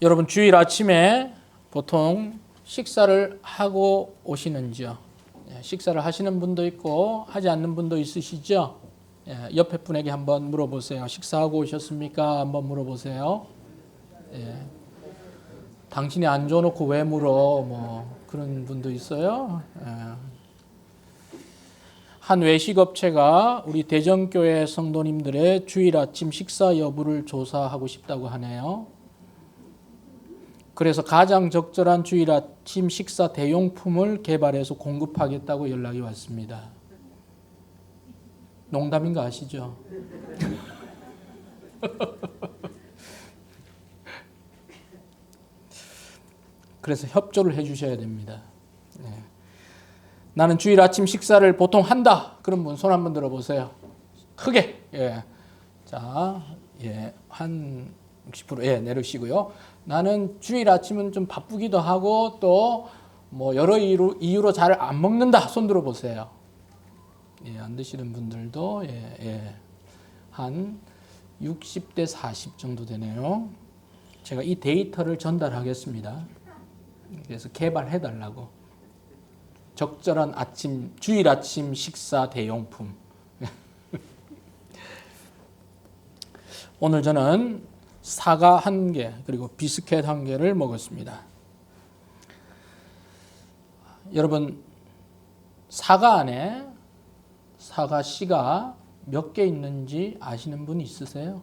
여러분 주일 아침에 보통 식사를 하고 오시는지요? 식사를 하시는 분도 있고 하지 않는 분도 있으시죠? 옆에 분에게 한번 물어보세요. 식사하고 오셨습니까? 한번 물어보세요. 당신이 안 줘놓고 왜 물어? 뭐 그런 분도 있어요. 한 외식업체가 우리 대전교회 성도님들의 주일 아침 식사 여부를 조사하고 싶다고 하네요. 그래서 가장 적절한 주일 아침 식사 대용품을 개발해서 공급하겠다고 연락이 왔습니다. 농담인 거 아시죠? 그래서 협조를 해주셔야 됩니다. 나는 주일 아침 식사를 보통 한다. 그런 분 손 한번 들어보세요. 크게. 자, 한 60% 내리시고요. 나는 주일 아침은 좀 바쁘기도 하고 또 뭐 여러 이유로 잘 안 먹는다. 손 들어보세요. 안 드시는 분들도 한 60대 40 정도 되네요. 제가 이 데이터를 전달하겠습니다. 그래서 개발해 달라고. 적절한 주일 아침 식사 대용품. 오늘 저는 사과 1개 그리고 비스켓 1개를 먹었습니다. 여러분 사과 안에 사과 씨가 몇 개 있는지 아시는 분 있으세요?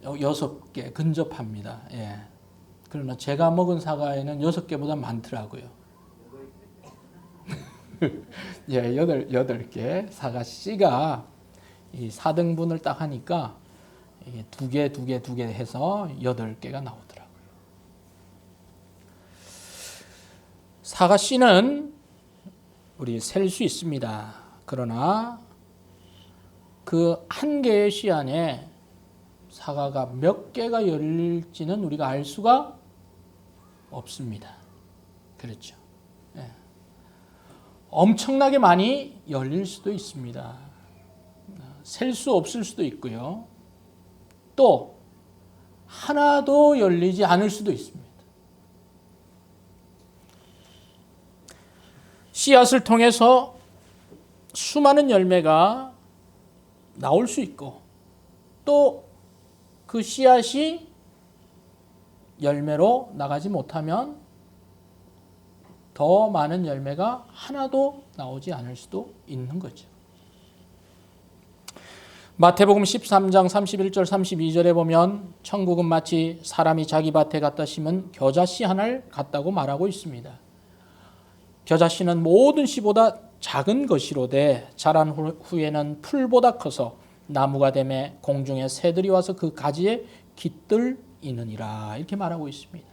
6개 근접합니다. 그러나 제가 먹은 사과에는 6개보다 많더라고요. 8개 사과 씨가 이 4등분을 딱 하니까 2개 해서 8개가 나오더라고요. 사과 씨는 우리 셀 수 있습니다. 그러나 그 1개의 씨 안에 사과가 몇 개가 열릴지는 우리가 알 수가 없습니다. 그렇죠. 엄청나게 많이 열릴 수도 있습니다. 셀 수 없을 수도 있고요. 또 하나도 열리지 않을 수도 있습니다. 씨앗을 통해서 수많은 열매가 나올 수 있고 또 그 씨앗이 열매로 나가지 못하면 더 많은 열매가 하나도 나오지 않을 수도 있는 거죠. 마태복음 13장 31절 32절에 보면 천국은 마치 사람이 자기 밭에 갖다 심은 겨자씨 하나를 같다고 말하고 있습니다. 겨자씨는 모든 씨보다 작은 것이로되 자란 후에는 풀보다 커서 나무가 되매 공중에 새들이 와서 그 가지에 깃들이느니라 이렇게 말하고 있습니다.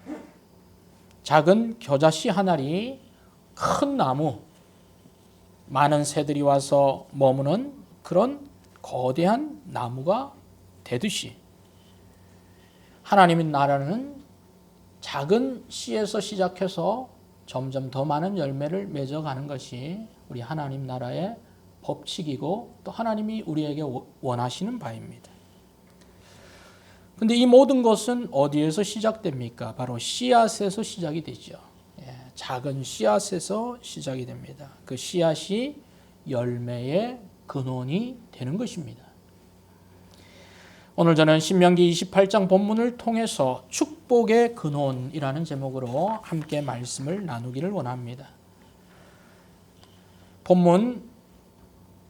작은 겨자씨 하나리 큰 나무, 많은 새들이 와서 머무는 그런 거대한 나무가 되듯이 하나님의 나라는 작은 씨에서 시작해서 점점 더 많은 열매를 맺어가는 것이 우리 하나님 나라의 법칙이고 또 하나님이 우리에게 원하시는 바입니다. 근데 이 모든 것은 어디에서 시작됩니까? 바로 씨앗에서 시작이 되죠. 작은 씨앗에서 시작이 됩니다. 그 씨앗이 열매의 근원이 되는 것입니다. 오늘 저는 신명기 28장 본문을 통해서 축복의 근원이라는 제목으로 함께 말씀을 나누기를 원합니다. 본문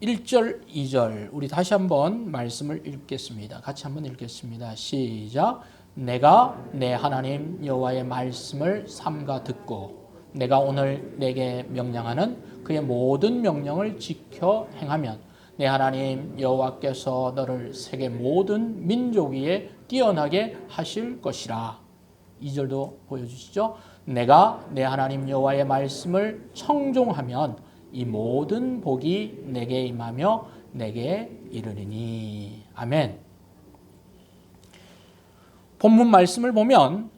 1절, 2절 우리 다시 한번 말씀을 읽겠습니다. 같이 한번 읽겠습니다. 시작. 내가 내 하나님 여호와의 말씀을 삼가 듣고 내가 오늘 내게 명령하는 그의 모든 명령을 지켜 행하면 내 하나님 여호와께서 너를 세계 모든 민족 위에 뛰어나게 하실 것이라. 2절도 보여주시죠. 내가 내 하나님 여호와의 말씀을 청종하면 이 모든 복이 내게 임하며 내게 이르리니. 아멘. 본문 말씀을 보면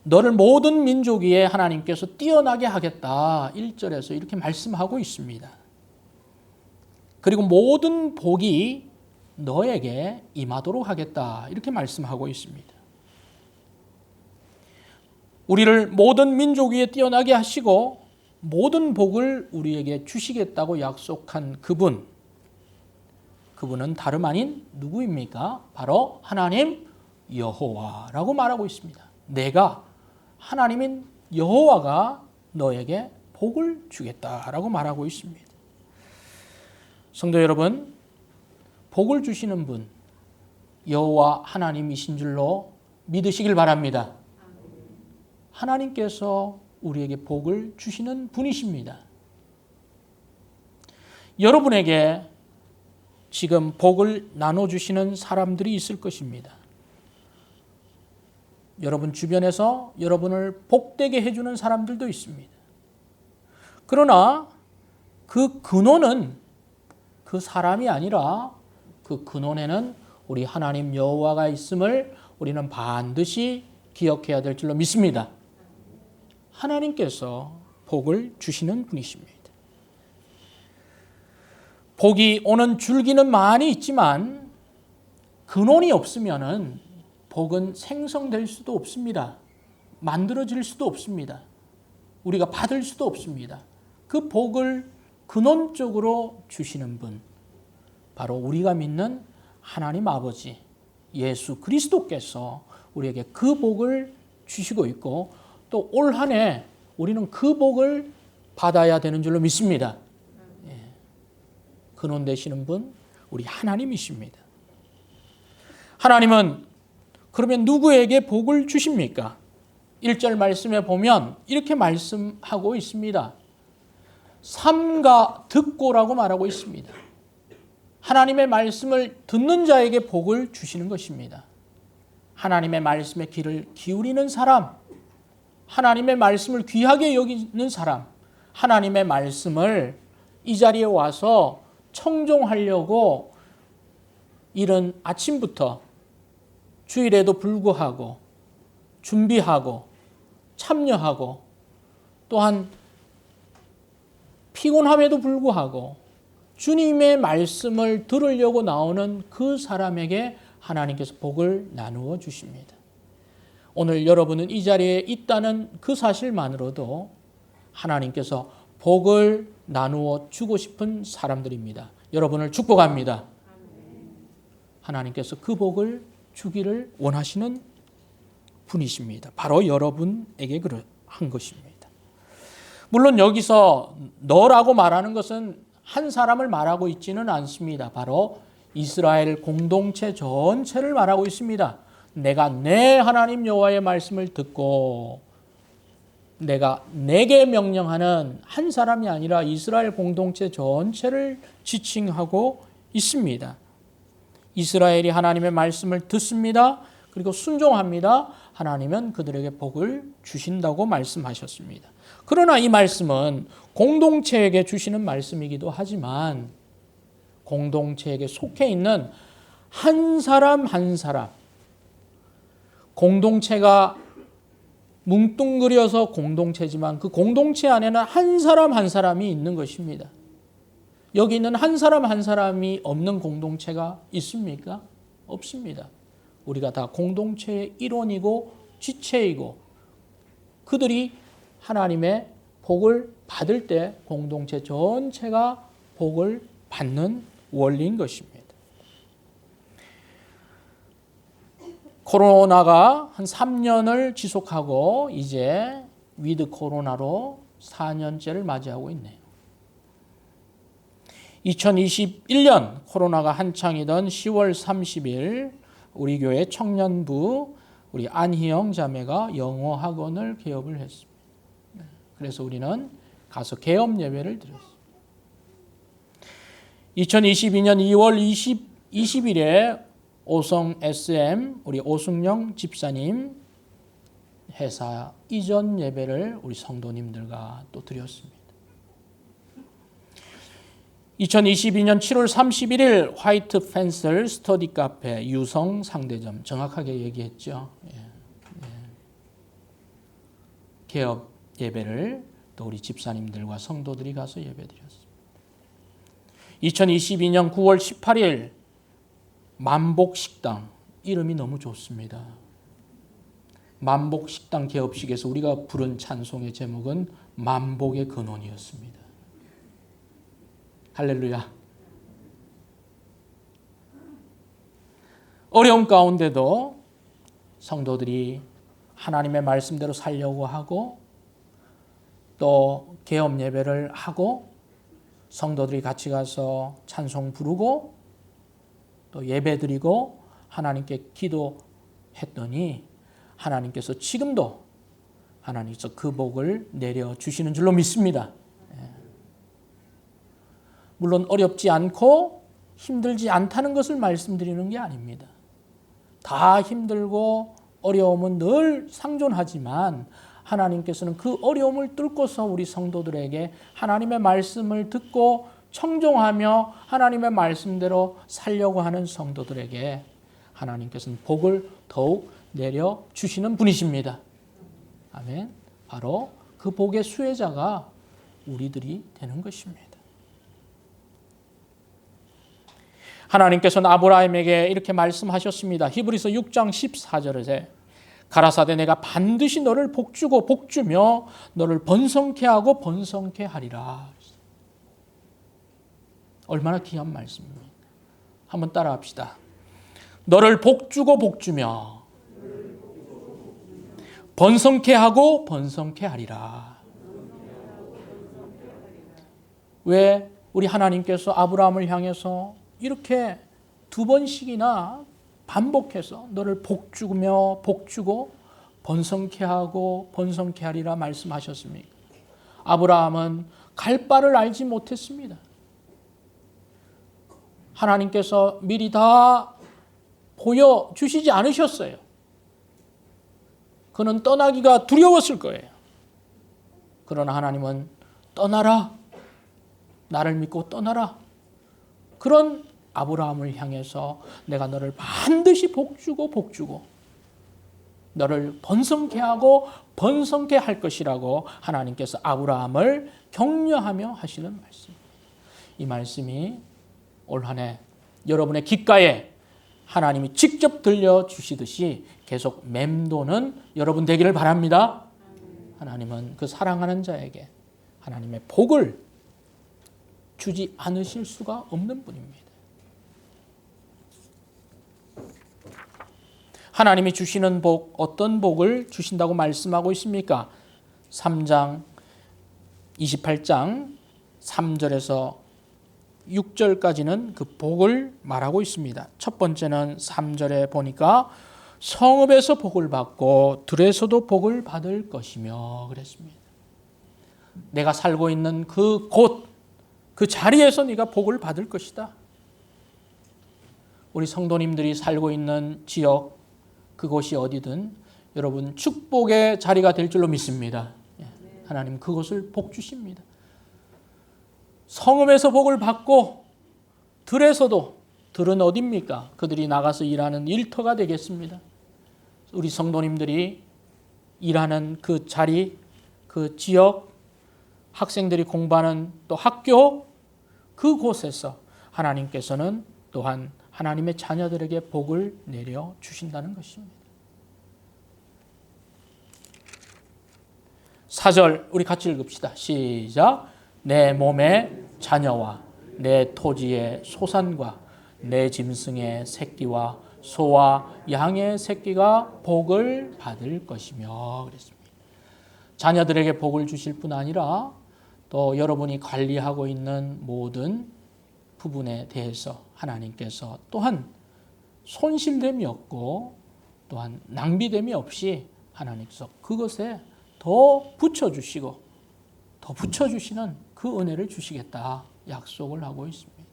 너를 모든 민족 위에 하나님께서 뛰어나게 하겠다. 1절에서 이렇게 말씀하고 있습니다. 그리고 모든 복이 너에게 임하도록 하겠다. 이렇게 말씀하고 있습니다. 우리를 모든 민족 위에 뛰어나게 하시고 모든 복을 우리에게 주시겠다고 약속한 그분은 다름 아닌 누구입니까? 바로 하나님 여호와라고 말하고 있습니다. 내가 하나님인 여호와가 너에게 복을 주겠다라고 말하고 있습니다. 성도 여러분, 복을 주시는 분 여호와 하나님이신 줄로 믿으시길 바랍니다. 하나님께서 우리에게 복을 주시는 분이십니다. 여러분에게 지금 복을 나눠주시는 사람들이 있을 것입니다. 여러분 주변에서 여러분을 복되게 해주는 사람들도 있습니다. 그러나 그 근원은 그 사람이 아니라 그 근원에는 우리 하나님 여호와가 있음을 우리는 반드시 기억해야 될 줄로 믿습니다. 하나님께서 복을 주시는 분이십니다. 복이 오는 줄기는 많이 있지만 근원이 없으면은 복은 생성될 수도 없습니다. 만들어질 수도 없습니다. 우리가 받을 수도 없습니다. 그 복을 근원적으로 주시는 분, 바로 우리가 믿는 하나님 아버지 예수 그리스도께서 우리에게 그 복을 주시고 있고 또 올 한 해 우리는 그 복을 받아야 되는 줄로 믿습니다. 근원 되시는 분 우리 하나님이십니다. 하나님은 그러면 누구에게 복을 주십니까? 1절 말씀에 보면 이렇게 말씀하고 있습니다. 삼가 듣고라고 말하고 있습니다. 하나님의 말씀을 듣는 자에게 복을 주시는 것입니다. 하나님의 말씀에 귀를 기울이는 사람, 하나님의 말씀을 귀하게 여기는 사람, 하나님의 말씀을 이 자리에 와서 청종하려고 이른 아침부터 주일에도 불구하고 준비하고 참여하고 또한 피곤함에도 불구하고 주님의 말씀을 들으려고 나오는 그 사람에게 하나님께서 복을 나누어 주십니다. 오늘 여러분은 이 자리에 있다는 그 사실만으로도 하나님께서 복을 나누어 주고 싶은 사람들입니다. 여러분을 축복합니다. 하나님께서 그 복을 주기를 원하시는 분이십니다. 바로 여러분에게 한 것입니다. 물론 여기서 너라고 말하는 것은 한 사람을 말하고 있지는 않습니다. 바로 이스라엘 공동체 전체를 말하고 있습니다. 내가 내 하나님 여호와의 말씀을 듣고 내가 내게 명령하는 한 사람이 아니라 이스라엘 공동체 전체를 지칭하고 있습니다. 이스라엘이 하나님의 말씀을 듣습니다. 그리고 순종합니다. 하나님은 그들에게 복을 주신다고 말씀하셨습니다. 그러나 이 말씀은 공동체에게 주시는 말씀이기도 하지만 공동체에게 속해 있는 한 사람 한 사람, 공동체가 뭉뚱그려서 공동체지만 그 공동체 안에는 한 사람 한 사람이 있는 것입니다. 여기 있는 한 사람 한 사람이 없는 공동체가 있습니까? 없습니다. 우리가 다 공동체의 일원이고 지체이고 그들이 하나님의 복을 받을 때 공동체 전체가 복을 받는 원리인 것입니다. 코로나가 한 3년을 지속하고 이제 위드 코로나로 4년째를 맞이하고 있네요. 2021년 코로나가 한창이던 10월 30일 우리 교회 청년부 우리 안희영 자매가 영어 학원을 개업을 했습니다. 그래서 우리는 가서 개업 예배를 드렸습니다. 2022년 2월 20일에 오성 SM 우리 오승영 집사님 회사 이전 예배를 우리 성도님들과 또 드렸습니다. 2022년 7월 31일 화이트 펜슬 스터디 카페 유성 상대점 정확하게 얘기했죠. 개업 예배를 또 우리 집사님들과 성도들이 가서 예배드렸습니다. 2022년 9월 18일 만복식당, 이름이 너무 좋습니다. 만복식당 개업식에서 우리가 부른 찬송의 제목은 만복의 근원이었습니다. 할렐루야. 어려움 가운데도 성도들이 하나님의 말씀대로 살려고 하고 또 개업 예배를 하고 성도들이 같이 가서 찬송 부르고 또 예배 드리고 하나님께 기도했더니 하나님께서 지금도 하나님께서 그 복을 내려주시는 줄로 믿습니다. 물론 어렵지 않고 힘들지 않다는 것을 말씀드리는 게 아닙니다. 다 힘들고 어려움은 늘 상존하지만 하나님께서는 그 어려움을 뚫고서 우리 성도들에게 하나님의 말씀을 듣고 청종하며 하나님의 말씀대로 살려고 하는 성도들에게 하나님께서는 복을 더욱 내려주시는 분이십니다. 아멘. 바로 그 복의 수혜자가 우리들이 되는 것입니다. 하나님께서는 아브라함에게 이렇게 말씀하셨습니다. 히브리서 6장 14절에 가라사대 내가 반드시 너를 복주고 복주며 너를 번성케 하고 번성케 하리라. 얼마나 귀한 말씀입니까? 한번 따라합시다. 너를 복주고 복주며 번성케 하고 번성케 하리라. 왜 우리 하나님께서 아브라함을 향해서 이렇게 두 번씩이나 반복해서 너를 복주며 복주고 번성케 하고 번성케 하리라 말씀하셨습니까? 아브라함은 갈 바를 알지 못했습니다. 하나님께서 미리 다 보여주시지 않으셨어요. 그는 떠나기가 두려웠을 거예요. 그러나 하나님은 떠나라. 나를 믿고 떠나라. 그런 아브라함을 향해서 내가 너를 반드시 복주고 복주고 너를 번성케 하고 번성케 할 것이라고 하나님께서 아브라함을 격려하며 하시는 말씀. 이 말씀이 올 한 해 여러분의 귓가에 하나님이 직접 들려주시듯이 계속 맴도는 여러분 되기를 바랍니다. 하나님은 그 사랑하는 자에게 하나님의 복을 주지 않으실 수가 없는 분입니다. 하나님이 주시는 복, 어떤 복을 주신다고 말씀하고 있습니까? 3장 28장 3절에서 6절까지는 그 복을 말하고 있습니다. 첫 번째는 3절에 보니까 성읍에서 복을 받고 들에서도 복을 받을 것이며 그랬습니다. 내가 살고 있는 그 곳, 그 자리에서 네가 복을 받을 것이다. 우리 성도님들이 살고 있는 지역, 그곳이 어디든 여러분 축복의 자리가 될 줄로 믿습니다. 하나님 그곳을 복 주십니다. 성읍에서 복을 받고 들에서도, 들은 어디입니까? 그들이 나가서 일하는 일터가 되겠습니다. 우리 성도님들이 일하는 그 자리, 그 지역, 학생들이 공부하는 또 학교, 그곳에서 하나님께서는 또한 하나님의 자녀들에게 복을 내려 주신다는 것입니다. 4절 우리 같이 읽읍시다. 시작. 내 몸의 자녀와 내 토지의 소산과 내 짐승의 새끼와 소와 양의 새끼가 복을 받을 것이며 그랬습니다. 자녀들에게 복을 주실 뿐 아니라 또 여러분이 관리하고 있는 모든 부분에 대해서 하나님께서 또한 손실됨이 없고 또한 낭비됨이 없이 하나님께서 그것에 더 붙여주시고 더 붙여주시는 그 은혜를 주시겠다 약속을 하고 있습니다.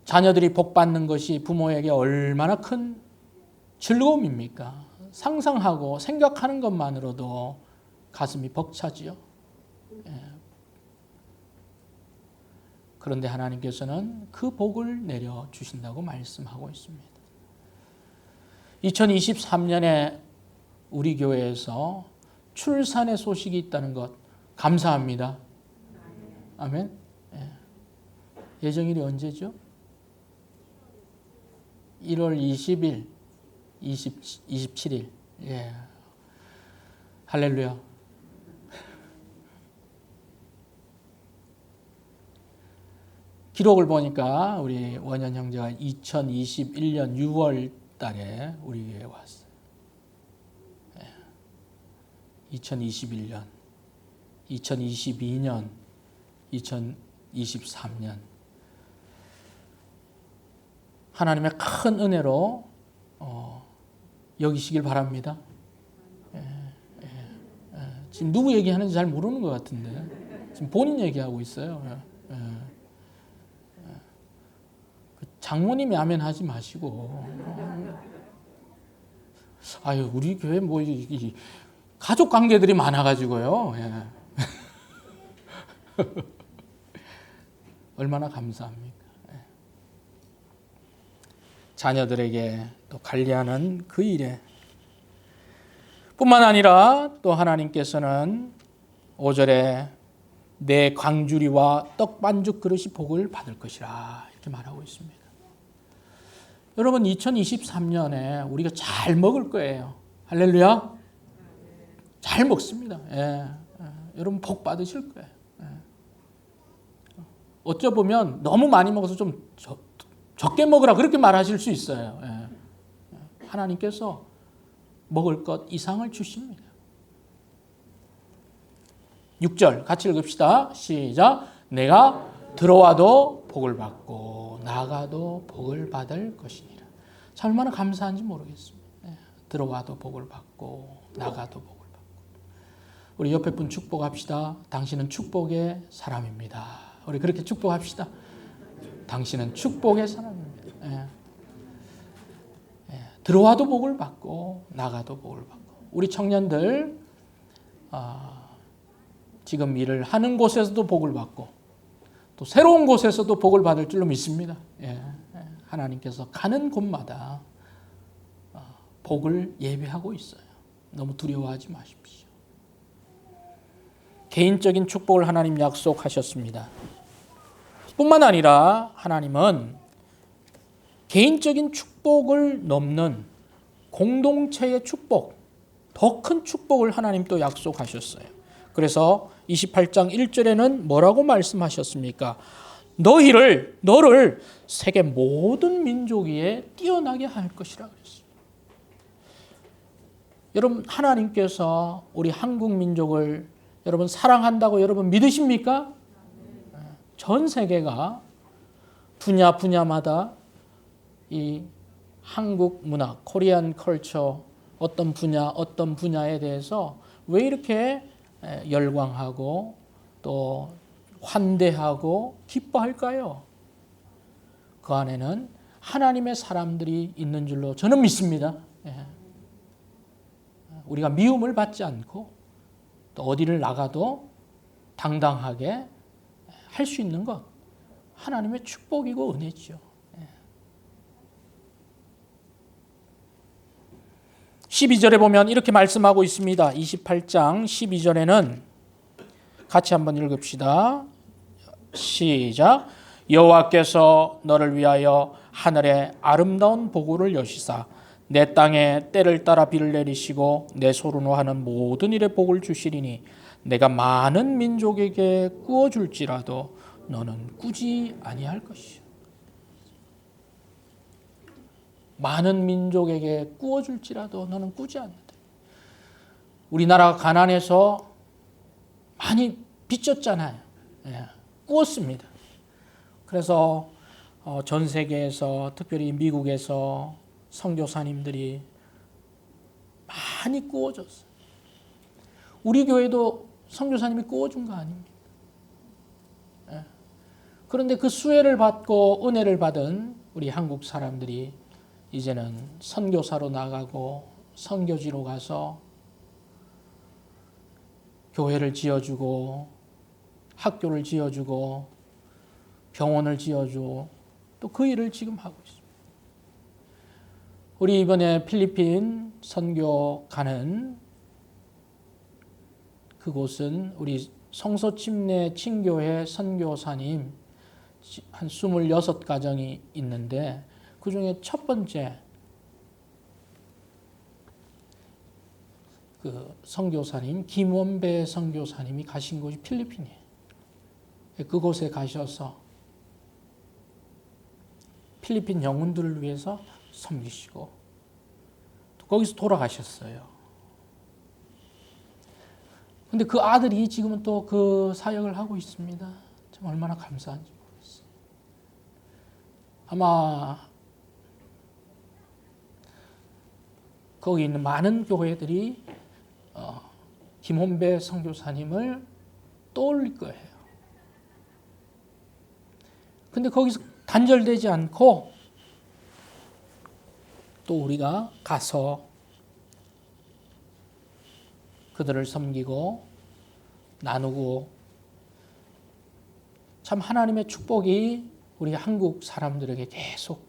자녀들이 복 받는 것이 부모에게 얼마나 큰 즐거움입니까? 상상하고 생각하는 것만으로도 가슴이 벅차지요. 그런데 하나님께서는 그 복을 내려주신다고 말씀하고 있습니다. 2023년에 우리 교회에서 출산의 소식이 있다는 것 감사합니다. 아멘. 예정일이 언제죠? 1월 20일, 27일. 예. 할렐루야. 기록을 보니까 우리 원현 형제가 2021년 6월 달에 우리 교회에 왔어요. 2021년, 2022년, 2023년. 하나님의 큰 은혜로 여기시길 바랍니다. 지금 누구 얘기하는지 잘 모르는 것 같은데 지금 본인 얘기하고 있어요. 장모님이 아멘 하지 마시고 아유 우리 교회 뭐 가족 관계들이 많아가지고요. 얼마나 감사합니까? 자녀들에게 또 관리하는 그 일에 뿐만 아니라 또 하나님께서는 5절에 내 광주리와 떡 반죽 그릇이 복을 받을 것이라 이렇게 말하고 있습니다. 여러분 2023년에 우리가 잘 먹을 거예요. 할렐루야. 잘 먹습니다. 여러분 복 받으실 거예요. 어쩌보면 너무 많이 먹어서 좀 적게 먹으라 그렇게 말하실 수 있어요. 하나님께서 먹을 것 이상을 주십니다. 6절 같이 읽읍시다. 시작. 내가 들어와도 복을 받고 나가도 복을 받을 것이니라. 참 얼마나 감사한지 모르겠습니다. 들어와도 복을 받고 나가도 복을 받고. 우리 옆에 분 축복합시다. 당신은 축복의 사람입니다. 우리 그렇게 축복합시다. 당신은 축복의 사람입니다. 들어와도 복을 받고 나가도 복을 받고. 우리 청년들 지금 일을 하는 곳에서도 복을 받고 또 새로운 곳에서도 복을 받을 줄로 믿습니다. 하나님께서 가는 곳마다 복을 예배하고 있어요. 너무 두려워하지 마십시오. 개인적인 축복을 하나님 약속하셨습니다. 뿐만 아니라 하나님은 개인적인 축복을 넘는 공동체의 축복, 더 큰 축복을 하나님 또 약속하셨어요. 그래서 28장 1절에는 뭐라고 말씀하셨습니까? 너를 세계 모든 민족 위에 뛰어나게 할 것이라 그랬어요. 여러분 하나님께서 우리 한국 민족을 여러분 사랑한다고 여러분 믿으십니까? 전 세계가 분야마다 이 한국 문화, 코리안 컬처 어떤 분야에 대해서 왜 이렇게 열광하고 또 환대하고 기뻐할까요? 그 안에는 하나님의 사람들이 있는 줄로 저는 믿습니다. 우리가 미움을 받지 않고 또 어디를 나가도 당당하게 할 수 있는 것 하나님의 축복이고 은혜죠. 12절에 보면 이렇게 말씀하고 있습니다. 28장 12절에는 같이 한번 읽읍시다. 시작. 여호와께서 너를 위하여 하늘에 아름다운 보고를 여시사 내 땅에 때를 따라 비를 내리시고 내 소로 하는 모든 일에 복을 주시리니 내가 많은 민족에게 꾸어줄지라도 너는 꾸지 아니할 것이요. 많은 민족에게 꾸어줄지라도 너는 꾸지 않는다. 우리나라가 가난해서 많이 빚졌잖아요. 꾸었습니다. 그래서 전 세계에서 특별히 미국에서 선교사님들이 많이 꾸어줬어요. 우리 교회도 선교사님이 꾸어준 거 아닙니까? 그런데 그 수혜를 받고 은혜를 받은 우리 한국 사람들이 이제는 선교사로 나가고 선교지로 가서 교회를 지어주고 학교를 지어주고 병원을 지어주고 또 그 일을 지금 하고 있습니다. 우리 이번에 필리핀 선교 가는 그곳은 우리 성소침례 친교회 선교사님 한 26가정이 있는데 그 중에 첫 번째 그 선교사님 김원배 선교사님이 가신 곳이 필리핀이에요. 그곳에 가셔서 필리핀 영혼들을 위해서 섬기시고 거기서 돌아가셨어요. 근데 그 아들이 지금은 또 그 사역을 하고 있습니다. 참 얼마나 감사한지 모르겠어요. 아마 거기 있는 많은 교회들이 김원배 선교사님을 떠올릴 거예요. 근데 거기서 단절되지 않고 또 우리가 가서 그들을 섬기고 나누고 참 하나님의 축복이 우리 한국 사람들에게 계속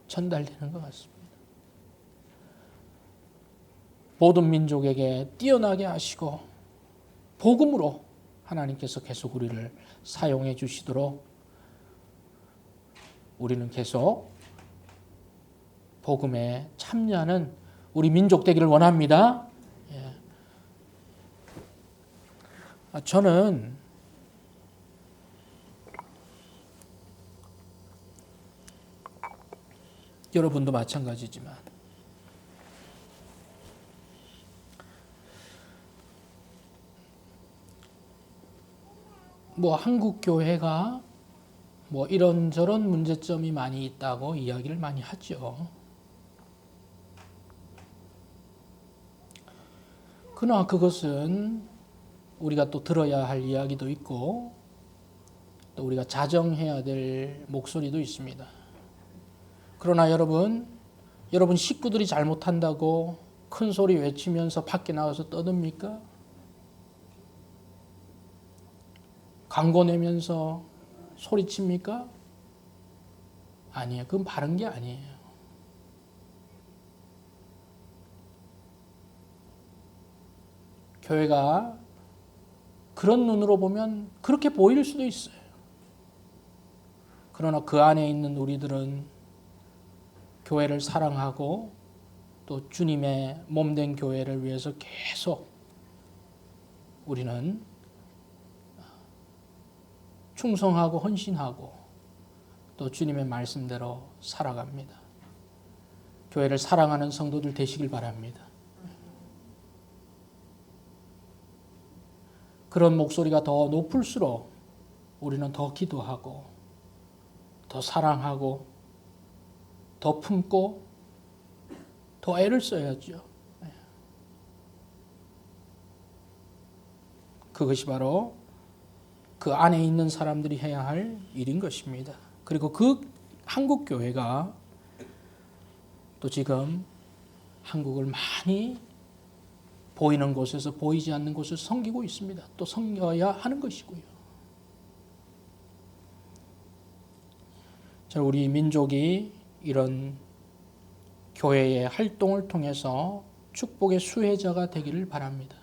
전달되는 것 같습니다. 모든 민족에게 뛰어나게 하시고 복음으로 하나님께서 계속 우리를 사용해 주시도록 우리는 계속 복음에 참여하는 우리 민족 되기를 원합니다. 저는 여러분도 마찬가지지만 한국 교회가 이런저런 문제점이 많이 있다고 이야기를 많이 하죠. 그러나 그것은 우리가 또 들어야 할 이야기도 있고 또 우리가 자정해야 될 목소리도 있습니다. 그러나 여러분 식구들이 잘못한다고 큰 소리 외치면서 밖에 나가서 떠듭니까? 광고 내면서 소리칩니까? 아니에요. 그건 바른 게 아니에요. 교회가 그런 눈으로 보면 그렇게 보일 수도 있어요. 그러나 그 안에 있는 우리들은 교회를 사랑하고 또 주님의 몸된 교회를 위해서 계속 우리는 충성하고 헌신하고 또 주님의 말씀대로 살아갑니다. 교회를 사랑하는 성도들 되시길 바랍니다. 그런 목소리가 더 높을수록 우리는 더 기도하고 더 사랑하고 더 품고 더 애를 써야죠. 그것이 바로 그 안에 있는 사람들이 해야 할 일인 것입니다. 그리고 그 한국 교회가 또 지금 한국을 많이 보이는 곳에서 보이지 않는 곳을 섬기고 있습니다. 또 섬겨야 하는 것이고요. 자, 우리 민족이 이런 교회의 활동을 통해서 축복의 수혜자가 되기를 바랍니다.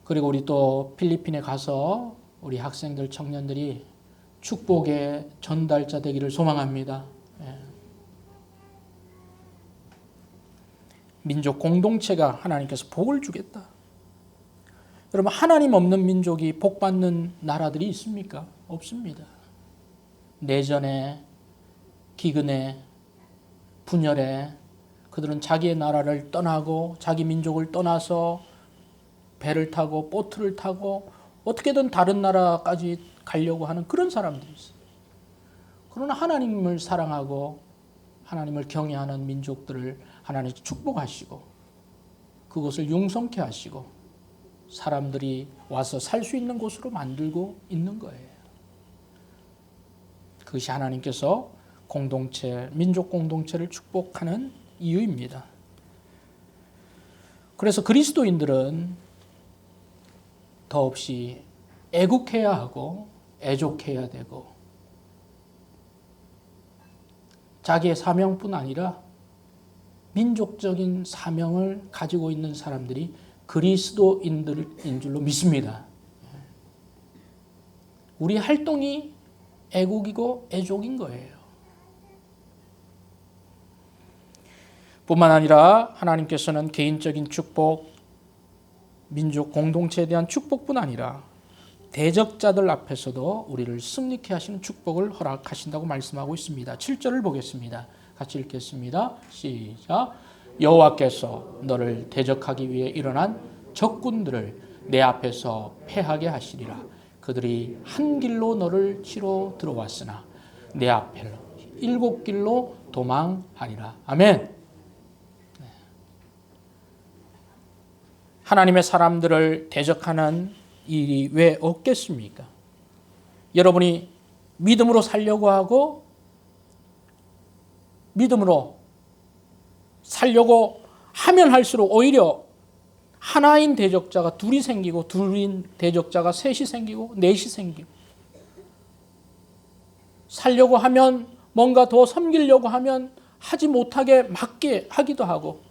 그리고 우리 또 필리핀에 가서 우리 학생들, 청년들이 축복의 전달자 되기를 소망합니다. 민족 공동체가 하나님께서 복을 주겠다. 여러분, 하나님 없는 민족이 복 받는 나라들이 있습니까? 없습니다. 내전에, 기근에, 분열에 그들은 자기의 나라를 떠나고 자기 민족을 떠나서 배를 타고 보트를 타고 어떻게든 다른 나라까지 가려고 하는 그런 사람들이 있어요. 그러나 하나님을 사랑하고 하나님을 경외하는 민족들을 하나님께 축복하시고 그것을 융성케 하시고 사람들이 와서 살 수 있는 곳으로 만들고 있는 거예요. 그것이 하나님께서 공동체, 민족 공동체를 축복하는 이유입니다. 그래서 그리스도인들은 더없이 애국해야 하고 애족해야 되고 자기의 사명뿐 아니라 민족적인 사명을 가지고 있는 사람들이 그리스도인들인 줄로 믿습니다. 우리 활동이 애국이고 애족인 거예요. 뿐만 아니라 하나님께서는 개인적인 축복, 민족 공동체에 대한 축복뿐 아니라 대적자들 앞에서도 우리를 승리케 하시는 축복을 허락하신다고 말씀하고 있습니다. 7절을 보겠습니다. 같이 읽겠습니다. 시작. 여호와께서 너를 대적하기 위해 일어난 적군들을 내 앞에서 패하게 하시리라. 그들이 한 길로 너를 치러 들어왔으나 내 앞에로 7길로 도망하리라. 아멘. 하나님의 사람들을 대적하는 일이 왜 없겠습니까? 여러분이 믿음으로 살려고 하고 믿음으로 살려고 하면 할수록 오히려 하나인 대적자가 둘이 생기고 둘인 대적자가 셋이 생기고 넷이 생기고 살려고 하면 뭔가 더 섬기려고 하면 하지 못하게 막게 하기도 하고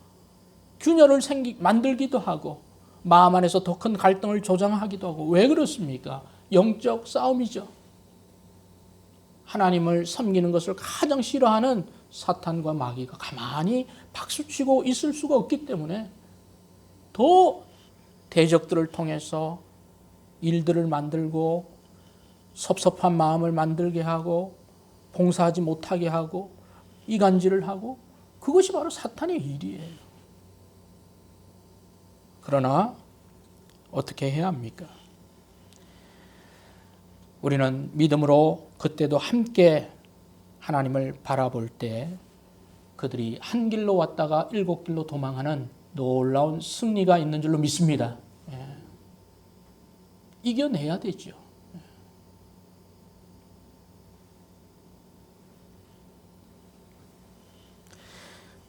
균열을 만들기도 하고 마음 안에서 더 큰 갈등을 조장하기도 하고 왜 그렇습니까? 영적 싸움이죠. 하나님을 섬기는 것을 가장 싫어하는 사탄과 마귀가 가만히 박수치고 있을 수가 없기 때문에 더 대적들을 통해서 일들을 만들고 섭섭한 마음을 만들게 하고 봉사하지 못하게 하고 이간질을 하고 그것이 바로 사탄의 일이에요. 그러나 어떻게 해야 합니까? 우리는 믿음으로 그때도 함께 하나님을 바라볼 때 그들이 한 길로 왔다가 7길로 도망하는 놀라운 승리가 있는 줄로 믿습니다. 이겨내야 되죠.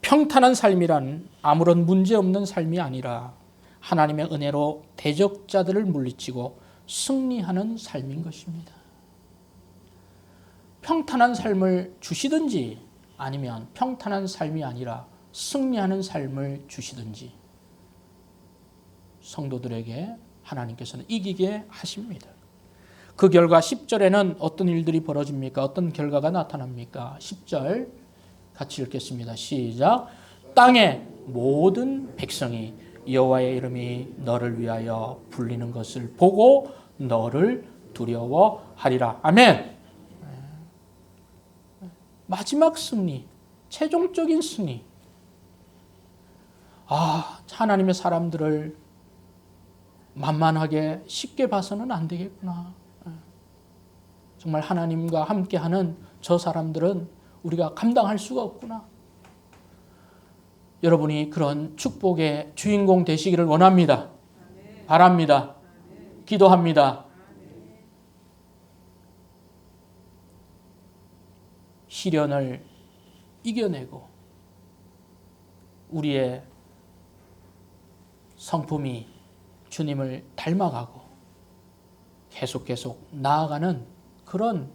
평탄한 삶이란 아무런 문제 없는 삶이 아니라 하나님의 은혜로 대적자들을 물리치고 승리하는 삶인 것입니다. 평탄한 삶을 주시든지 아니면 평탄한 삶이 아니라 승리하는 삶을 주시든지 성도들에게 하나님께서는 이기게 하십니다. 그 결과 10절에는 어떤 일들이 벌어집니까? 어떤 결과가 나타납니까? 10절 같이 읽겠습니다. 시작. 땅의 모든 백성이 여호와의 이름이 너를 위하여 불리는 것을 보고 너를 두려워하리라. 아멘. 마지막 승리, 최종적인 승리. 하나님의 사람들을 만만하게 쉽게 봐서는 안 되겠구나. 정말 하나님과 함께하는 저 사람들은 우리가 감당할 수가 없구나. 여러분이 그런 축복의 주인공 되시기를 원합니다. 바랍니다. 기도합니다. 시련을 이겨내고 우리의 성품이 주님을 닮아가고 계속 나아가는 그런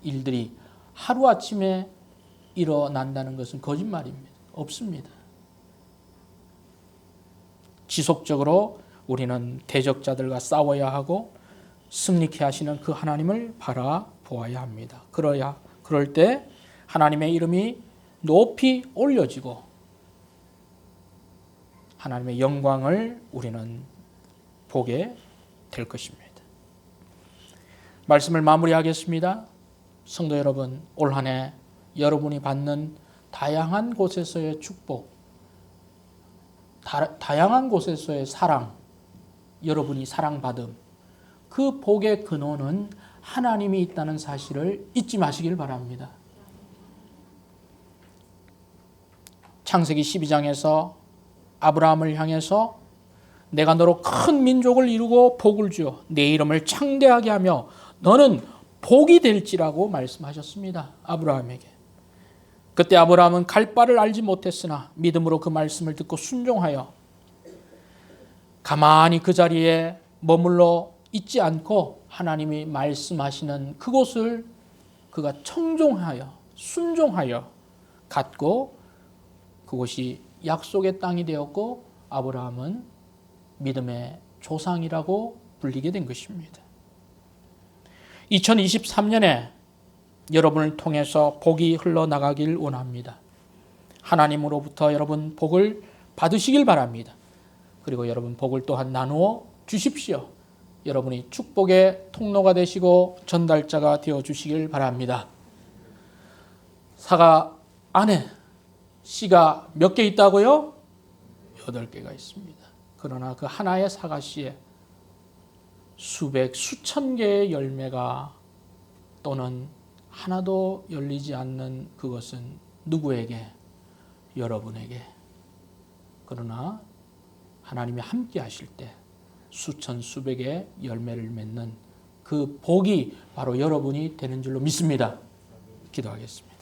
일들이 하루아침에 일어난다는 것은 거짓말입니다. 없습니다. 지속적으로 우리는 대적자들과 싸워야 하고 승리케 하시는 그 하나님을 바라보아야 합니다. 그럴 때 하나님의 이름이 높이 올려지고 하나님의 영광을 우리는 보게 될 것입니다. 말씀을 마무리하겠습니다. 성도 여러분, 올 한 해 여러분이 받는 다양한 곳에서의 축복, 다양한 곳에서의 사랑, 여러분이 사랑받음, 그 복의 근원은 하나님이 있다는 사실을 잊지 마시길 바랍니다. 창세기 12장에서 아브라함을 향해서 내가 너로 큰 민족을 이루고 복을 주어 내 이름을 창대하게 하며 너는 복이 될지라고 말씀하셨습니다. 아브라함에게. 그때 아브라함은 갈 바를 알지 못했으나 믿음으로 그 말씀을 듣고 순종하여 가만히 그 자리에 머물러 있지 않고 하나님이 말씀하시는 그곳을 그가 청종하여 순종하여 갔고 그곳이 약속의 땅이 되었고 아브라함은 믿음의 조상이라고 불리게 된 것입니다. 2023년에 여러분을 통해서 복이 흘러나가길 원합니다. 하나님으로부터 여러분 복을 받으시길 바랍니다. 그리고 여러분 복을 또한 나누어 주십시오. 여러분이 축복의 통로가 되시고 전달자가 되어 주시길 바랍니다. 사과 안에 씨가 몇 개 있다고요? 8개가 있습니다. 그러나 그 하나의 사과씨에 수백, 수천 개의 열매가 또는 하나도 열리지 않는 그것은 누구에게? 여러분에게. 그러나 하나님이 함께 하실 때 수천, 수백의 열매를 맺는 그 복이 바로 여러분이 되는 줄로 믿습니다. 기도하겠습니다.